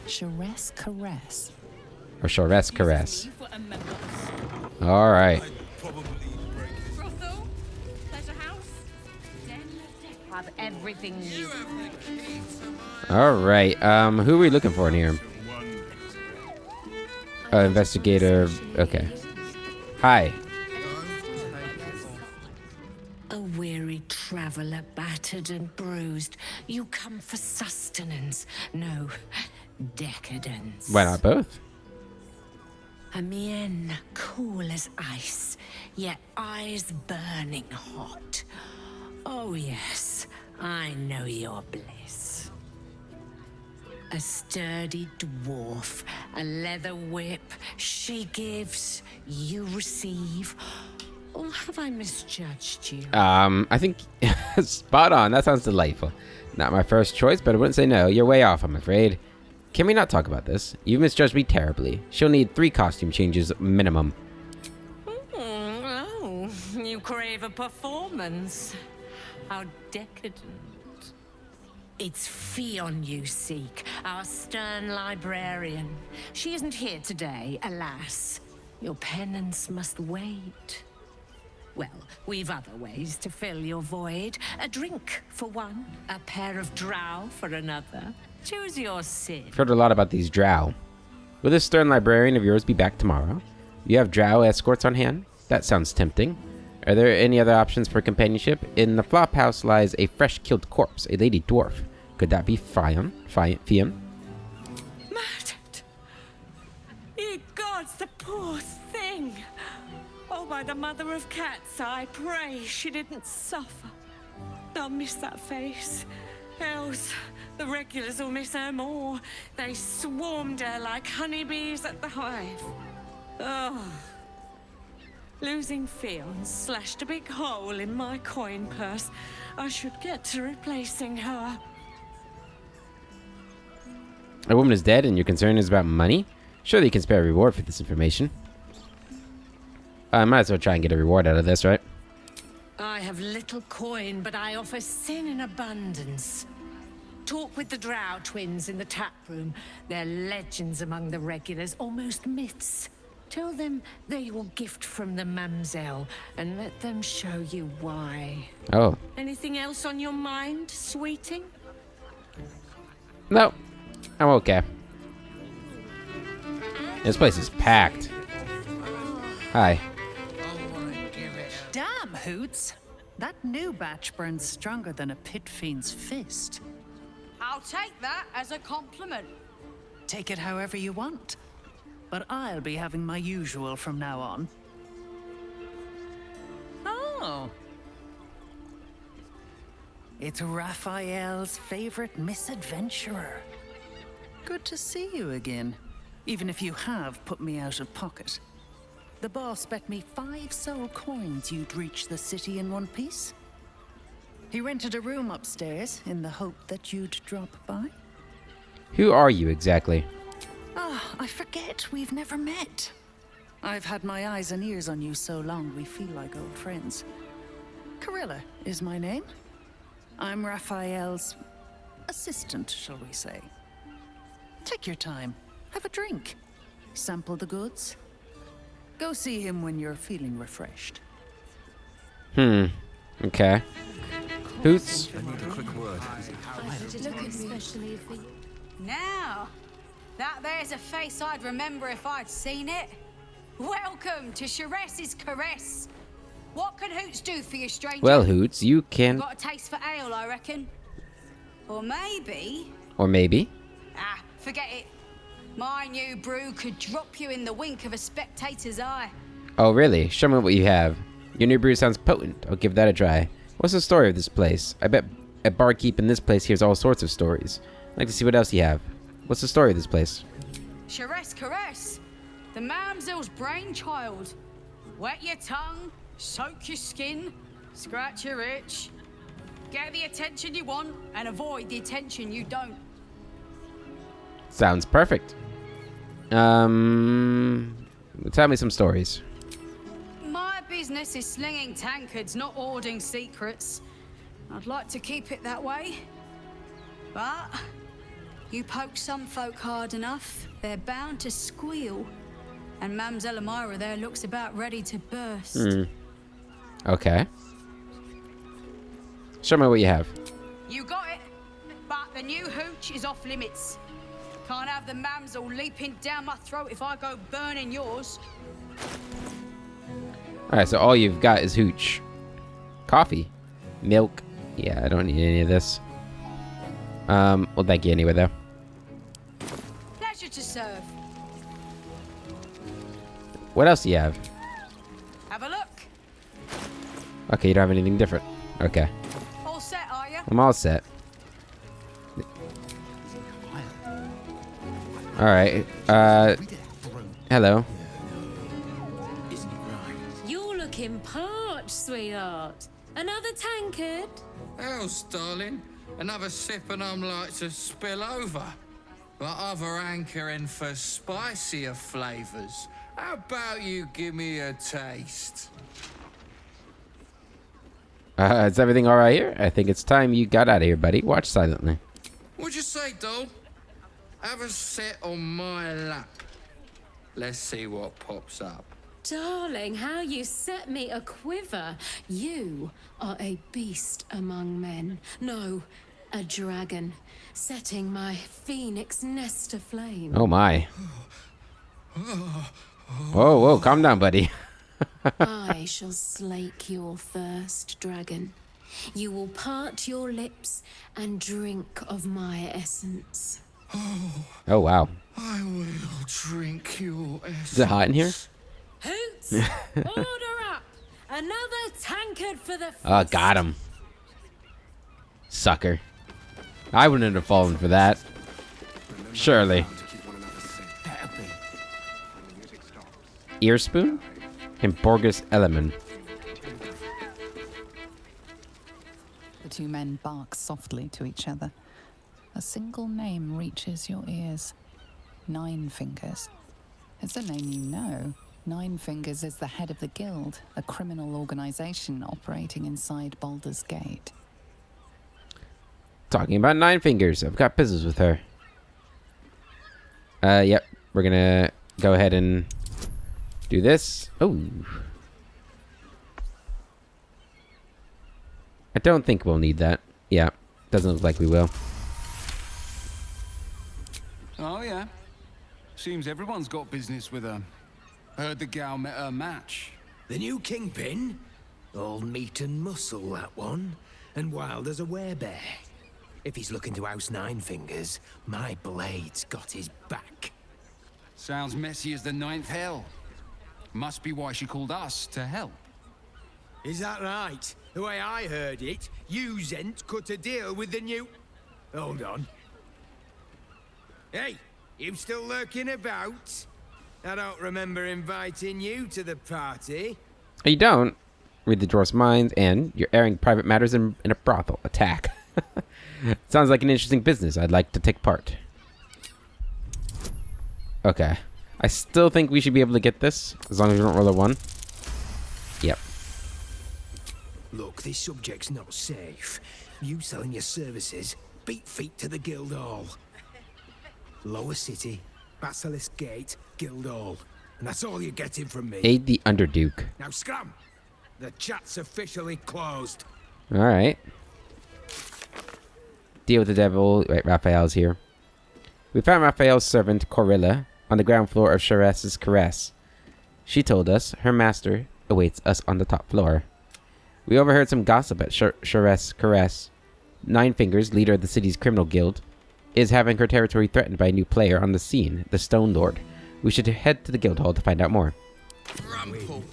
Shares Caress. Or Shares Caress. Alright. Brothel, pleasure house, have everything you. Alright. Who are we looking for in here? Investigator. Okay. Hi. A weary traveler, battered and bruised. You come for sustenance, no decadence. Why not both? A mien cool as ice, yet eyes burning hot. Oh yes, I know your bliss. A sturdy dwarf, a leather whip, she gives, you receive. Or have I misjudged you? I think spot on. That sounds delightful. Not my first choice, but I wouldn't say no. You're way off, I'm afraid. Can we not talk about this? You've misjudged me terribly. She'll need 3 costume changes minimum. Oh, you crave a performance. How decadent. It's Fionn you seek, our stern librarian. She isn't here today, alas. Your penance must wait. Well, we've other ways to fill your void. A drink for one, a pair of drow for another. Choose your sin. I've heard a lot about these drow. Will this stern librarian of yours be back tomorrow? You have drow escorts on hand? That sounds tempting. Are there any other options for companionship? In the flop house lies a fresh-killed corpse, a lady dwarf. Could that be Fionn? Murdered! Ye gods, the poor thing! Oh, by the mother of cats, I pray she didn't suffer. I'll miss that face. Else, the regulars will miss her more. They swarmed her like honeybees at the hive. Oh. Losing Fionn slashed a big hole in my coin purse. I should get to replacing her. A woman is dead and your concern is about money? Surely you can spare a reward for this information. I might as well try and get a reward out of this, right? I have little coin, but I offer sin in abundance. Talk with the Drow twins in the tap room. They're legends among the regulars, almost myths. Tell them they're your gift from the Mamselle, and let them show you why. Oh. Anything else on your mind, sweeting? No. I'm okay. This place is packed. Hi. Damn, Hoots. That new batch burns stronger than a pit fiend's fist. I'll take that as a compliment. Take it however you want. But I'll be having my usual from now on. Oh. It's Raphael's favorite misadventurer. Good to see you again, even if you have put me out of pocket. The boss bet me 5 soul coins you'd reach the city in one piece. He rented a room upstairs in the hope that you'd drop by. Who are you exactly? Ah, I forget we've never met. I've had my eyes and ears on you so long we feel like old friends. Carilla is my name. I'm Raphael's assistant, shall we say. Take your time. Have a drink. Sample the goods. Go see him when you're feeling refreshed. Okay. Hoots? I need a quick word. Look especially for you. Now, that there's a face I'd remember if I'd seen it. Welcome to Sharess's Caress. What can Hoots do for you, stranger? Well, Hoots, you can... Got a taste for ale, I reckon. Or maybe... Or maybe? Ah, forget it. My new brew could drop you in the wink of a spectator's eye. Oh, really? Show me what you have. Your new brew sounds potent. I'll give that a try. What's the story of this place? I bet a barkeep in this place hears all sorts of stories. I'd like to see what else you have. What's the story of this place? Sharess Caress, the Mamselle's brainchild. Wet your tongue, soak your skin, scratch your itch. Get the attention you want and avoid the attention you don't. Sounds perfect. Tell me some stories. My business is slinging tankards, not hoarding secrets. I'd like to keep it that way. But you poke some folk hard enough, they're bound to squeal. And Mamselle Amira there looks about ready to burst. Okay. Show me what you have. You got it, but the new hooch is off limits. Can't have the Mamselle leaping down my throat if I go burning yours. Alright, so all you've got is hooch. Coffee. Milk. Yeah, I don't need any of this. Well, thank you anyway, though. Pleasure to serve. What else do you have? Have a look. Okay, you don't have anything different. Okay. All set, are you? I'm all set. Alright, hello. You're looking sweetheart? Another tankard? Else, darling. Another sip and I'm like to spill over. But other hankering for spicier flavors. How about you give me a taste? Is everything all right here? I think it's time you got out of here, buddy. Watch silently. What'd you say, doll? Have a sit on my lap. Let's see what pops up. Darling, how you set me a quiver. You are a beast among men. No, a dragon, setting my phoenix nest aflame. Oh my. Whoa, whoa, calm down, buddy. I shall slake your thirst, dragon. You will part your lips and drink of my essence. Oh, wow. I will drink your essence. Is it hot in here? Hoots! Order up! Another tankard for the Oh, got him. Sucker. I wouldn't have fallen for that. Surely. Ear spoon? And Borgus Elemen. The two men bark softly to each other. A single name reaches your ears. Nine Fingers. It's a name you know. Nine Fingers is the head of the Guild, a criminal organization operating inside Baldur's Gate. Talking about Nine Fingers. I've got business with her. Yep. We're gonna go ahead and do this. Oh. I don't think we'll need that. Yeah. Doesn't look like we will. Oh, yeah. Seems everyone's got business with her. Heard the gal met her match. The new kingpin? All meat and muscle, that one. And wild as a werebear. If he's looking to oust Nine Fingers, my blade's got his back. Sounds messy as the ninth hell. Must be why she called us to help. Is that right? The way I heard it, you Zent cut a deal with the new... Hold on. Hey, you still lurking about? I don't remember inviting you to the party. You don't. Read the dwarf's minds, and you're airing private matters in a brothel. Attack. Sounds like an interesting business. I'd like to take part. Okay. I still think we should be able to get this, as long as we don't roll a 1. Yep. Look, this subject's not safe. You selling your services, beat feet to the Guildhall. Lower City, Basilisk Gate, Guildhall. And that's all you're getting from me. Aid the Underduke. Now scram! The chat's officially closed. Alright. Deal with the devil. Right, Raphael's here. We found Raphael's servant, Corilla, on the ground floor of Sharess's Caress. She told us her master awaits us on the top floor. We overheard some gossip at Sharess's Caress. Nine Fingers, leader of the city's criminal guild, is having her territory threatened by a new player on the scene, the Stone Lord. We should head to the guild hall to find out more. Rumple.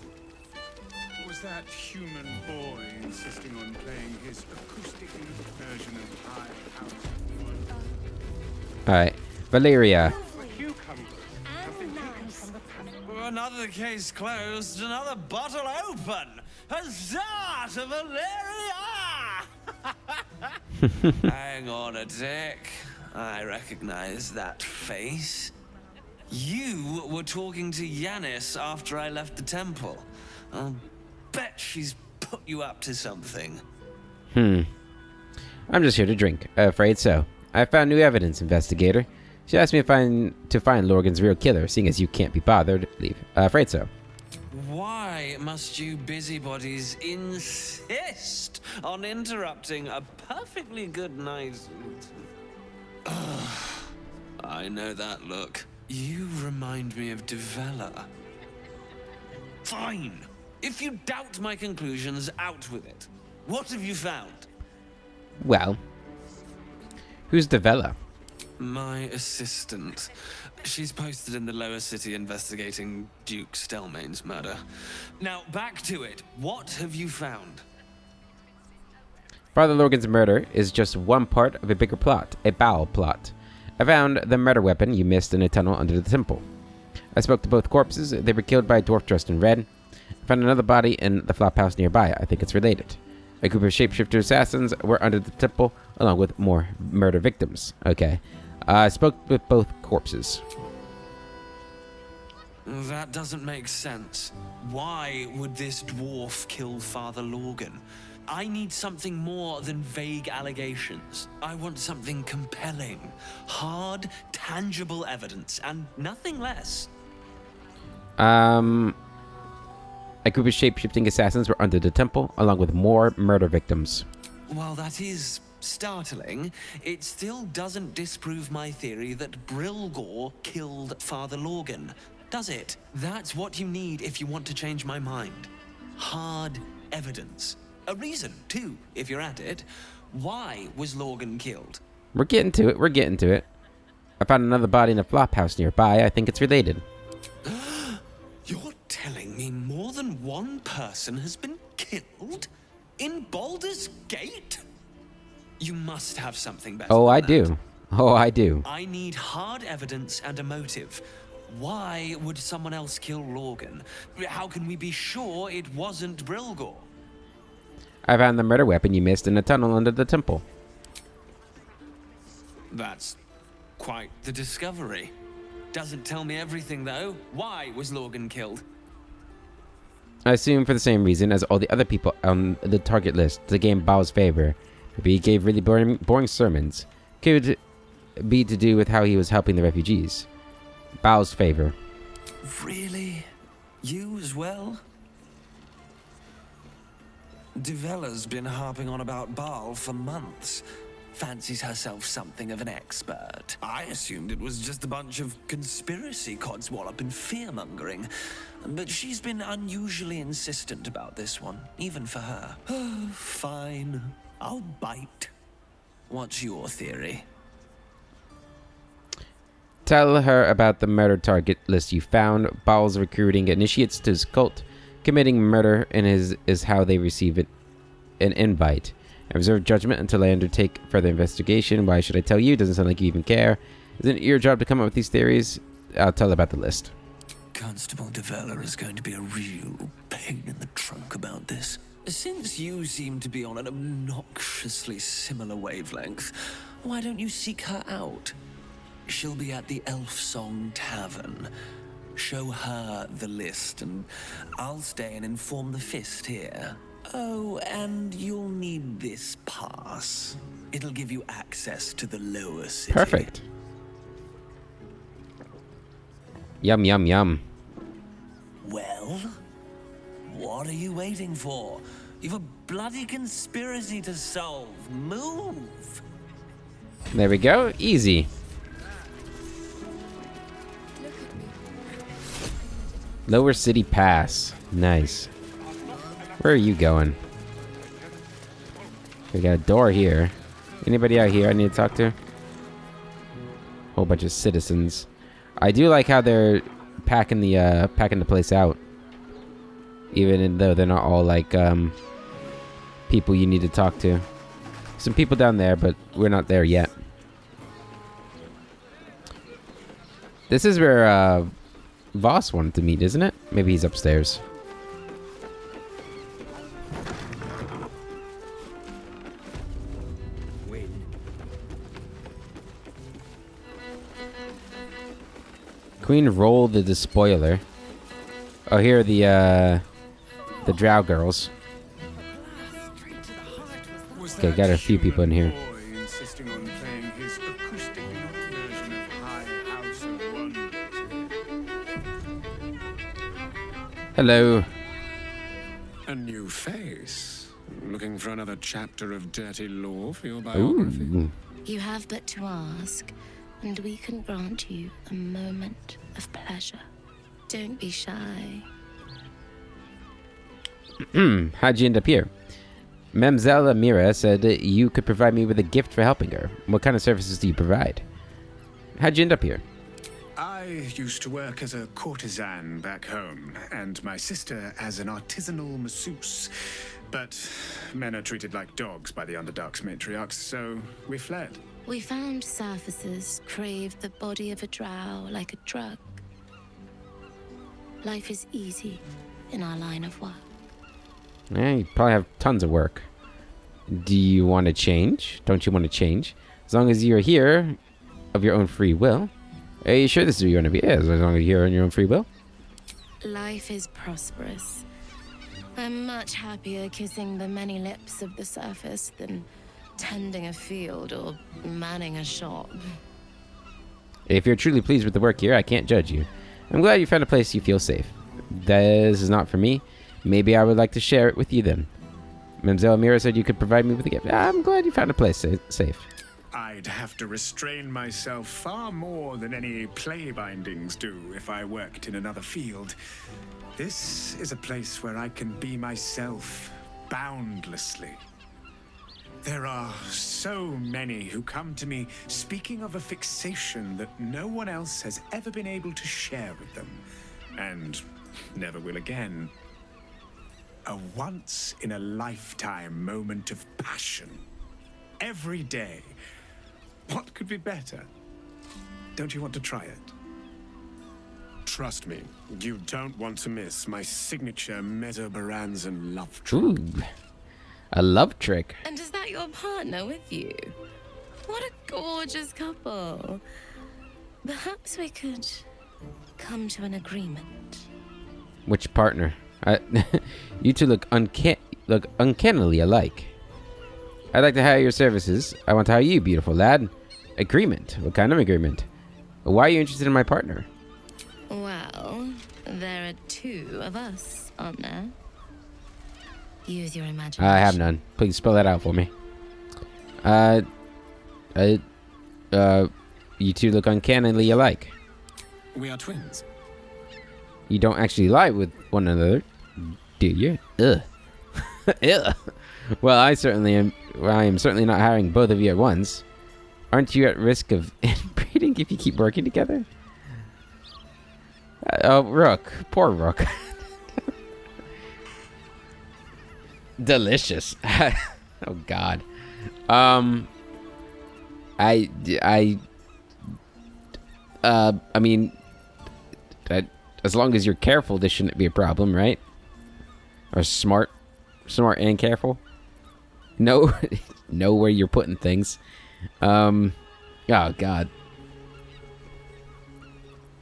Was that human boy insisting on playing his acoustic version of High House? Alright. Valeria. Another case closed, another bottle open. Huzzah to Valeria! Hang on a tick. I recognize that face. You were talking to Yanis after I left the temple. I'll bet she's put you up to something. I'm just here to drink. Afraid so. I found new evidence, investigator. She asked me to find Lorgan's real killer, seeing as you can't be bothered. Leave. Afraid so. Why must you busybodies insist on interrupting a perfectly good night? I know that look. You remind me of Devella. Fine. If you doubt my conclusions, out with it. What have you found? Well, who's Devella? My assistant. She's posted in the lower city investigating Duke Stelmane's murder. Now, back to it. What have you found? Father Lorgan's murder is just one part of a bigger plot, a Bhaal plot. I found the murder weapon you missed in a tunnel under the temple. I spoke to both corpses. They were killed by a dwarf dressed in red. Found another body in the flop house nearby. I think it's related. A group of shapeshifter assassins were under the temple, along with more murder victims. Okay. I spoke with both corpses. That doesn't make sense. Why would this dwarf kill Father Lorgan? I need something more than vague allegations. I want something compelling, hard, tangible evidence, and nothing less. A group of shape-shifting assassins were under the temple, along with more murder victims. While that is startling, it still doesn't disprove my theory that Brilgor killed Father Lorgan, does it? That's what you need if you want to change my mind. Hard evidence. A reason, too, if you're at it. Why was Lorgan killed? We're getting to it. I found another body in a flop house nearby. I think it's related. You're telling me more than one person has been killed? In Baldur's Gate? You must have something better Oh, than I that. do. Oh, I do. I need hard evidence and a motive. Why would someone else kill Lorgan? How can we be sure it wasn't Brilgor? I found the murder weapon you missed in a tunnel under the temple. That's quite the discovery. Doesn't tell me everything, though. Why was Lorgan killed? I assume for the same reason as all the other people on the target list to gain Baal's favor. If he gave really boring sermons, could be to do with how he was helping the refugees. Baal's favor. Really? You as well? Duvella's been harping on about Bhaal for months. Fancies herself something of an expert. I assumed it was just a bunch of conspiracy codswallop and fear-mongering. But she's been unusually insistent about this one, even for her. Fine. I'll bite. What's your theory? Tell her about the murder target list you found. Baal's recruiting initiates to his cult. Committing murder is how they receive an invite. I reserve judgment until I undertake further investigation. Why should I tell you? Doesn't sound like you even care. Isn't it your job to come up with these theories? I'll tell her about the list. Constable Devella is going to be a real pain in the trunk about this. Since you seem to be on an obnoxiously similar wavelength, why don't you seek her out? She'll be at the Elf Song Tavern. Show her the list, and I'll stay and inform the Fist here. Oh, and you'll need this pass. It'll give you access to the lower city. Perfect. Yum, yum, yum. Well, what are you waiting for? You've a bloody conspiracy to solve. Move! There we go. Easy. Lower City Pass. Nice. Where are you going? We got a door here. Anybody out here I need to talk to? Whole bunch of citizens. I do like how they're packing the place out. Even though they're not all like people you need to talk to. Some people down there, but we're not there yet. This is where Voss wanted to meet, isn't it? Maybe he's upstairs. Queen roll the despoiler. Oh, here are the drow girls. Okay, got a few people in here. Insisting on playing his acoustic note version of High House of Wonders. Hello. A new face. Looking for another chapter of dirty lore for your biography? Ooh. You have but to ask, and we can grant you a moment of pleasure. Don't be shy. How'd you end up here? Mamzelle Amira said you could provide me with a gift for helping her. What kind of services do you provide? How'd you end up here? I used to work as a courtesan back home, and my sister as an artisanal masseuse. But men are treated like dogs by the Underdark's matriarchs, so we fled. We found surfacers craved the body of a drow like a drug. Life is easy in our line of work. Yeah, you probably have tons of work. Do you want to change? Don't you want to change? As long as you're here of your own free will. Are you sure this is where you want to be? Yeah, as long as you're here on your own free will. Life is prosperous. I'm much happier kissing the many lips of the surface than tending a field or manning a shop. If you're truly pleased with the work here, I can't judge you. I'm glad you found a place you feel safe. This is not for me. Maybe I would like to share it with you then. Mademoiselle Mira said you could provide me with a gift. I'm glad you found a place safe. I'd have to restrain myself far more than any play bindings do if I worked in another field. This is a place where I can be myself boundlessly. There are so many who come to me speaking of a fixation that no one else has ever been able to share with them, and never will again. A once-in-a-lifetime moment of passion. Every day. What could be better? Don't you want to try it? Trust me, you don't want to miss my signature Mesobaranzan love trick. Ooh, a love trick. And is that your partner with you? What a gorgeous couple. Perhaps we could come to an agreement. Which partner? You two look uncannily alike. I'd like to hire your services. I want to hire you, beautiful lad. Agreement? What kind of agreement? Why are you interested in my partner? Well, there are two of us, aren't there? Use your imagination. I have none. Please spell that out for me. You two look uncannily alike. We are twins. You don't actually lie with one another, do you? Ugh. Ugh. Well, I am certainly not hiring both of you at once. Aren't you at risk of inbreeding if you keep working together? Oh, Rook. Poor Rook. Delicious. Oh, God. I mean, as long as you're careful, this shouldn't be a problem, right? Or smart and careful. Know where you're putting things. Oh God.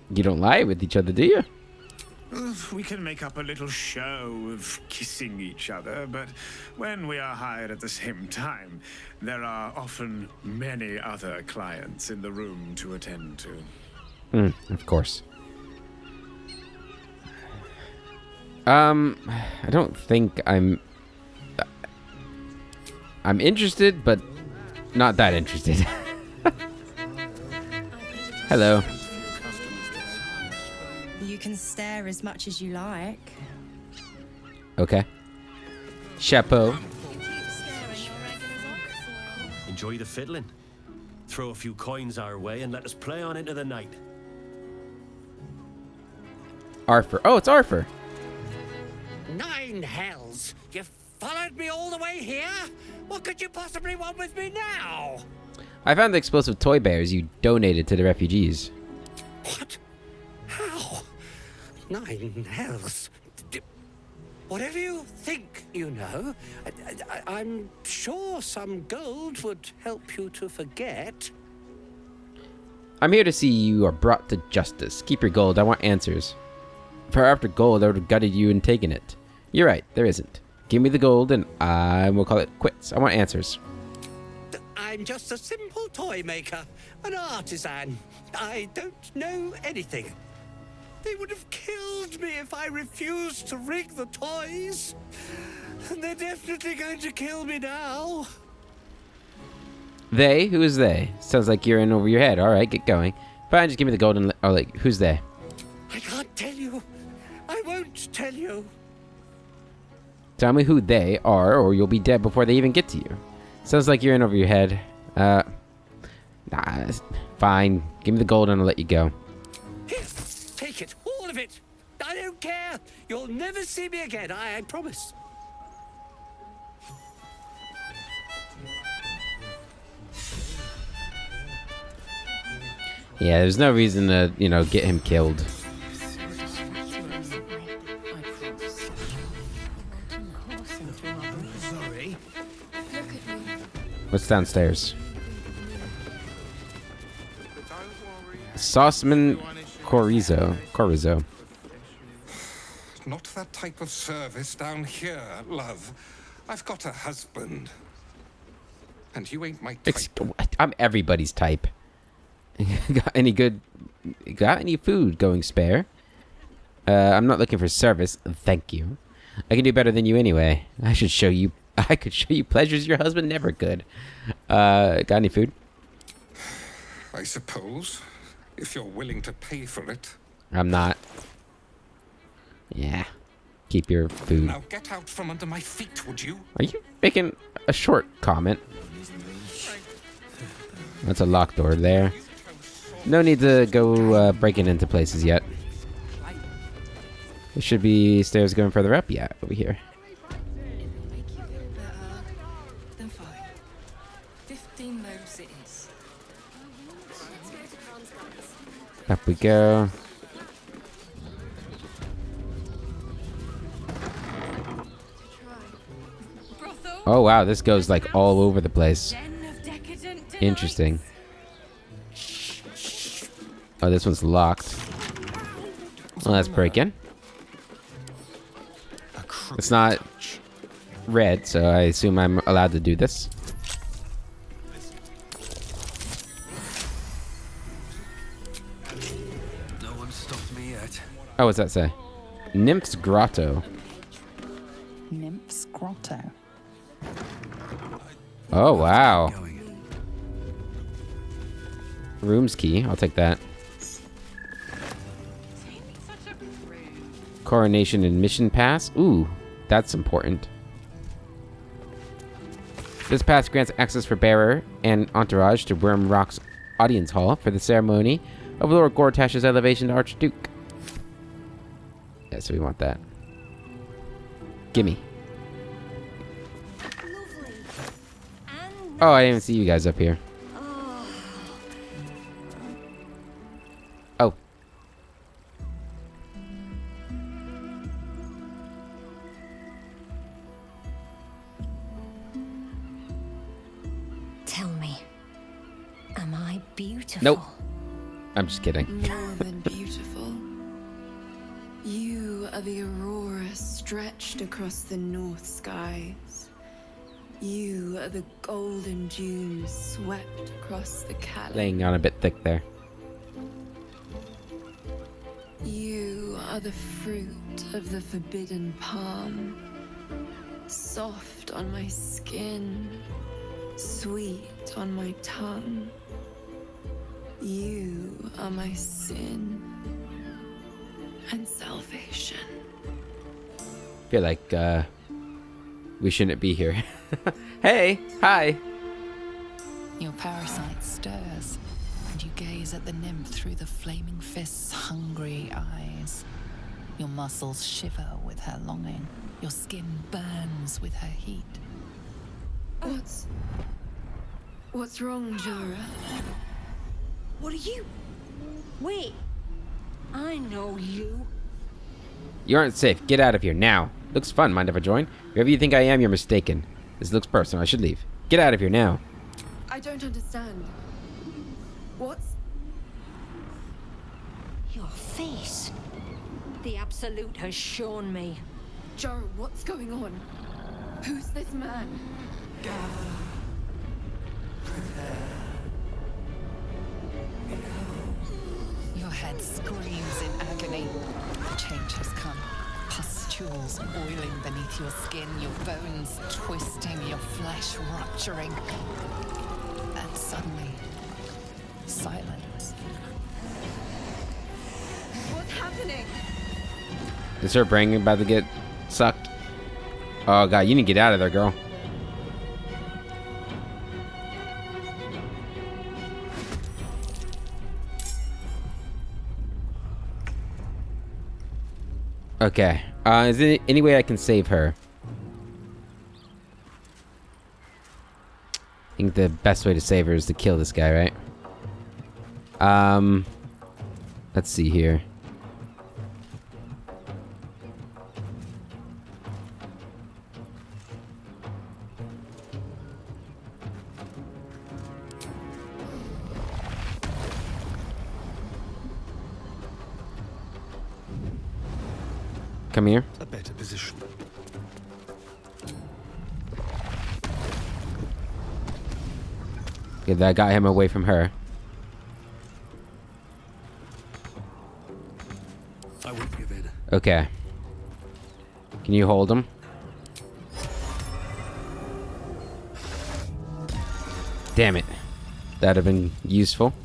You don't lie with each other, do you? We can make up a little show of kissing each other, but when we are hired at the same time, there are often many other clients in the room to attend to. Of course. I don't think I'm interested, but not that interested. Hello. You can stare as much as you like. Okay. Chapeau. Enjoy the fiddling. Throw a few coins our way and let us play on into the night. Arthur. Oh, it's Arthur. 9 hells! You followed me all the way here? What could you possibly want with me now? I found the explosive toy bears you donated to the refugees. What? How? 9 hells? Whatever you think, you know. I'm sure some gold would help you to forget. I'm here to see you are brought to justice. Keep your gold. I want answers. If I were after gold, I would have gutted you and taken it. You're right. There isn't. Give me the gold and I will call it quits. I want answers. I'm just a simple toy maker. An artisan. I don't know anything. They would have killed me if I refused to rig the toys. And they're definitely going to kill me now. They? Who is they? Sounds like you're in over your head. Alright, get going. Fine, just give me the gold and... Oh, like, who's they? I can't tell you. I won't tell you. Tell me who they are, or you'll be dead before they even get to you. Sounds like you're in over your head. Nah, fine. Give me the gold and I'll let you go. Here, take it, all of it. I don't care. You'll never see me again, I promise. Yeah, there's no reason to, get him killed. What's downstairs? Sauceman Chorizo. Not that type of service down here, love. I've got a husband. And you ain't my type. I'm everybody's type. Got any food going spare? I'm not looking for service. Thank you. I can do better than you anyway. I could show you pleasures your husband never could. Got any food? I suppose. If you're willing to pay for it. I'm not. Yeah. Keep your food. Now get out from under my feet, would you? Are you making a short comment? That's a locked door there. No need to go breaking into places yet. There should be stairs going further up. Yeah, over here. Up we go. Oh wow, this goes like all over the place. Interesting. Oh, this one's locked. Well, let's break in. It's not red, so I assume I'm allowed to do this. No one stopped me yet. Oh, what's that say? Nymph's Grotto. Nymph's Grotto. Oh, wow. Room's key. I'll take that. Coronation admission pass. Ooh, that's important. This pass grants access for bearer and entourage to Worm Rock's audience hall for the ceremony of Lord Gortash's elevation to Archduke. Yeah, so we want that. Gimme. Oh, I didn't even see you guys up here. Oh. Tell me, am I beautiful? Nope. I'm just kidding. More than beautiful. You are the aurora stretched across the north skies. You are the golden dunes swept across the Calais. Laying on a bit thick there. You are the fruit of the forbidden palm, soft on my skin, sweet on my tongue. You are my sin and salvation. I feel like we shouldn't be here. Hey, hi. Your parasite stirs, and you gaze at the nymph through the flaming fist's hungry eyes. Your muscles shiver with her longing. Your skin burns with her heat. What's wrong, Jara? What are you? Wait, I know you. You aren't safe. Get out of here now. Looks fun. Mind if I join? Whoever you think I am, you're mistaken. This looks personal. I should leave. Get out of here now. I don't understand. What's... Your face. The Absolute has shown me. Jara, what's going on? Who's this man? Your head screams in agony. Change has come. Pustules boiling beneath your skin, your bones twisting, your flesh rupturing. And suddenly, silence. What's happening? Is her brain about to get sucked? Oh god, you need to get out of there, girl. Okay. Is there any way I can save her? I think the best way to save her is to kill this guy, right? Let's see here. come here. A better position. Okay, that got him away from her. I won't give in. Okay. Can you hold him? Damn it. That'd have been useful.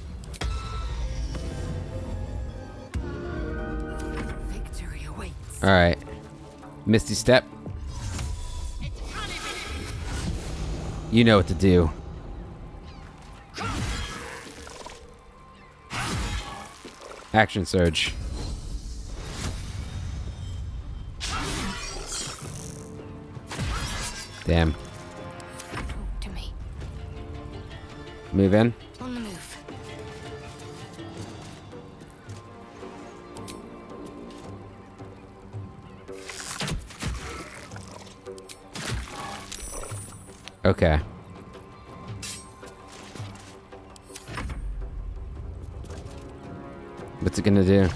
Victory awaits. Alright. Misty Step. You know what to do. Action Surge. Damn. Talk to me. Move in. On the move. Okay. What's it gonna do?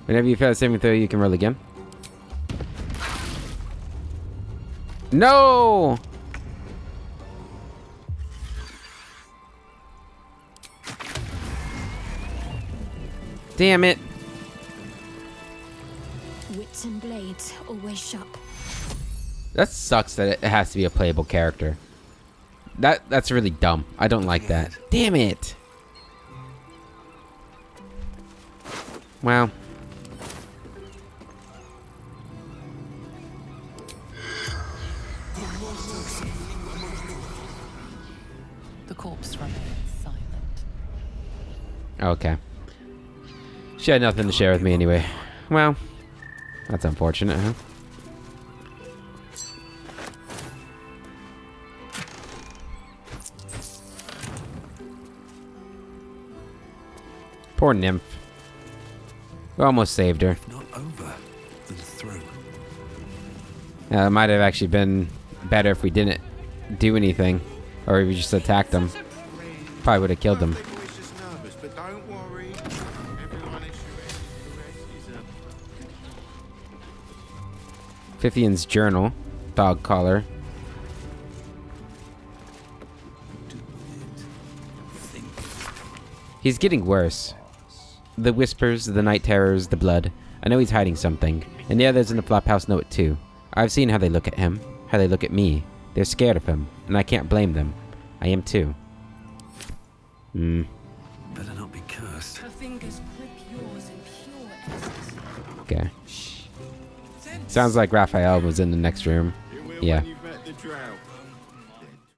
Whenever you fail a saving throw, you can roll again. No! Damn it. Wits and blades, always sharp. That sucks that it has to be a playable character. That's really dumb. I don't like that. Damn it. Wow. The corpse remains silent. Okay. She had nothing to share with me anyway. Well, that's unfortunate, huh? Poor nymph. We almost saved her. Not over, then through. It might have actually been better if we didn't do anything. Or if we just attacked them. Probably would have killed them. Fithian's journal. Dog collar. He's getting worse. The whispers, the night terrors, the blood. I know he's hiding something. And the others in the flophouse know it too. I've seen how they look at him. How they look at me. They're scared of him. And I can't blame them. I am too. Better not be cursed. Her fingers grip yours in pure essence. Okay. Sounds like Raphael was in the next room. Yeah.